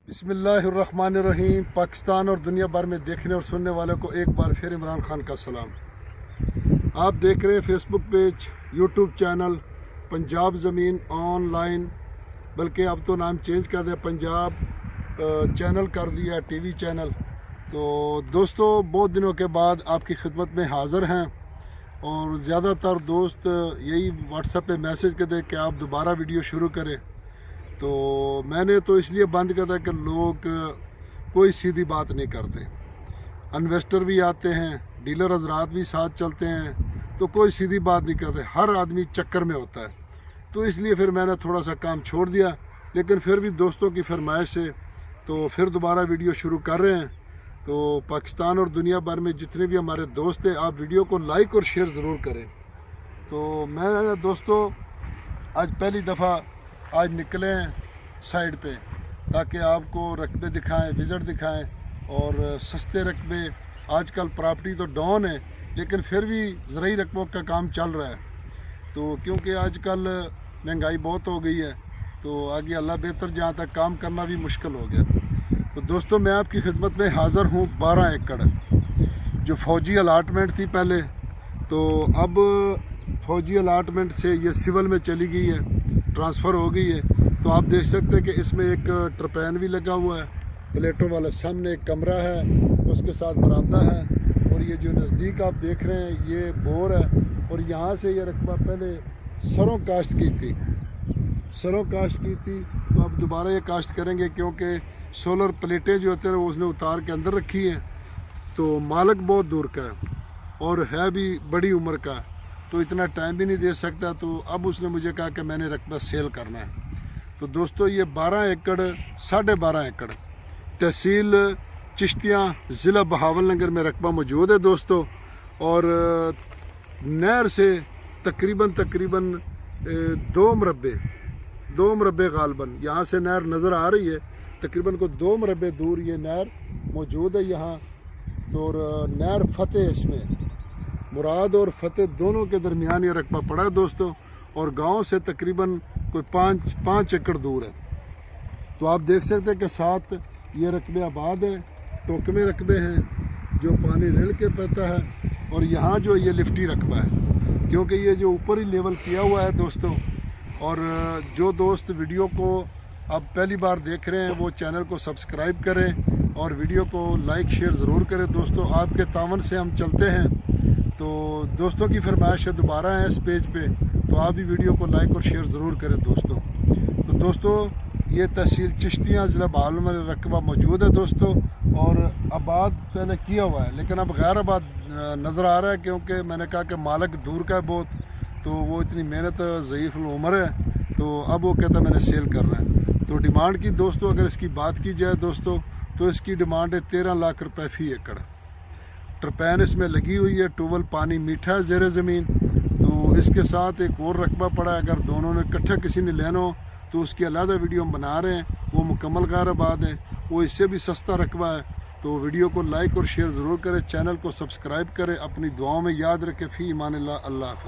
बिस्मिल्लाहिर्रहमानिर्रहीम। पाकिस्तान और दुनिया भर में देखने और सुनने वालों को एक बार फिर इमरान खान का सलाम। आप देख रहे हैं Facebook page, YouTube channel Punjab ज़मीन ऑनलाइन, बल्कि अब तो नाम चेंज कर दिया, पंजाब चैनल कर दिया, टीवी चैनल। तो दोस्तों, बहुत दिनों के बाद आपकी खिदमत में हाज़िर हैं और ज़्यादातर दोस्त यही व्हाट्सएप पे मैसेज करते हैं कि आप दोबारा वीडियो शुरू करें। तो मैंने तो इसलिए बंद कर दिया कि लोग कोई सीधी बात नहीं करते। इन्वेस्टर भी आते हैं, डीलर हजरात भी साथ चलते हैं, तो कोई सीधी बात नहीं करते, हर आदमी चक्कर में होता है। तो इसलिए फिर मैंने थोड़ा सा काम छोड़ दिया, लेकिन फिर भी दोस्तों की फरमाइश से तो फिर दोबारा वीडियो शुरू कर रहे हैं। तो पाकिस्तान और दुनिया भर में जितने भी हमारे दोस्त हैं, आप वीडियो को लाइक और शेयर ज़रूर करें। तो मैं दोस्तों आज पहली दफ़ा आज निकले हैं साइड पे, ताकि आपको रकबे दिखाएं, विज़िट दिखाएं और सस्ते रकबे। आजकल प्रॉपर्टी तो डाउन है, लेकिन फिर भी ज़रूरी रकबों का काम चल रहा है। तो क्योंकि आजकल महंगाई बहुत हो गई है, तो आगे अल्लाह बेहतर, जहाँ तक काम करना भी मुश्किल हो गया। तो दोस्तों, मैं आपकी खिदमत में हाज़िर हूँ। 12 एकड़ जो फ़ौजी अलाटमेंट थी पहले, तो अब फ़ौजी अलाटमेंट से ये सिविल में चली गई है, ट्रांसफ़र हो गई है। तो आप देख सकते हैं कि इसमें एक ट्रपैन भी लगा हुआ है, प्लेटों वाला। सामने एक कमरा है, उसके साथ बरामदा है, और ये जो नज़दीक आप देख रहे हैं ये बोर है। और यहाँ से ये रकबा पहले सरों काश्त की थी, तो अब दोबारा ये काश्त करेंगे, क्योंकि सोलर प्लेटें जो होते हैं वो उसने उतार के अंदर रखी है। तो मालिक बहुत दूर का है और है भी बड़ी उम्र का, तो इतना टाइम भी नहीं दे सकता। तो अब उसने मुझे कहा कि मैंने रकबा सेल करना है। तो दोस्तों, ये 12 एकड़ 12.5 एकड़ तहसील चिश्तियाँ, ज़िला बहावलनगर में रकबा मौजूद है दोस्तों। और नहर से तकरीबन 2 मुरब्बे गालबन यहाँ से नहर नज़र आ रही है। तकरीबन को 2 मुरब्बे दूर ये नहर मौजूद है यहाँ। तो नहर फतेह, इसमें मुराद और फतेह दोनों के दरमियान ये रकबा पड़ा है दोस्तों। और गांव से तकरीबन कोई 5 एकड़ दूर है। तो आप देख सकते हैं कि साथ ये रकबे आबाद हैं, टोकमे रकबे हैं जो पानी रेल के पता है। और यहाँ जो ये लिफ्टी रकबा है, क्योंकि ये जो ऊपर ही लेवल किया हुआ है दोस्तों। और जो दोस्त वीडियो को अब पहली बार देख रहे हैं, वो चैनल को सब्सक्राइब करें और वीडियो को लाइक शेयर ज़रूर करें दोस्तों। आपके तावन से हम चलते हैं। तो दोस्तों की फरमाइश है, दोबारा है इस पेज पे, तो आप भी वीडियो को लाइक और शेयर ज़रूर करें दोस्तों। तो दोस्तों, ये तहसील चिश्तियाँ, ज़िला बहावलनगर में रकबा मौजूद है दोस्तों। और आबाद पहले किया हुआ है, लेकिन अब गैर आबाद नज़र आ रहा है, क्योंकि मैंने कहा कि मालिक दूर का है बहुत, तो वो इतनी मेहनत ज़ईफ़ उम्र है, तो अब वो कहता मैंने सेल करना है। तो डिमांड की दोस्तों, अगर इसकी बात की जाए दोस्तों, तो इसकी डिमांड है 13 लाख रुपए फ़ी एकड़। ट्रपैन इसमें लगी हुई है, ट्यूबवेल पानी मीठा है ज़ेरे ज़मीन। तो इसके साथ एक और रकबा पड़ा है, अगर दोनों ने इकट्ठा किसी ने लेना हो तो उसकी अलग वीडियो हम बना रहे हैं, वो मुकम्मल गैर आबाद है, वो इससे भी सस्ता रकबा है। तो वीडियो को लाइक और शेयर ज़रूर करें, चैनल को सब्सक्राइब करें, अपनी दुआओं में याद रखें। फ़ी ईमान अल्लाह।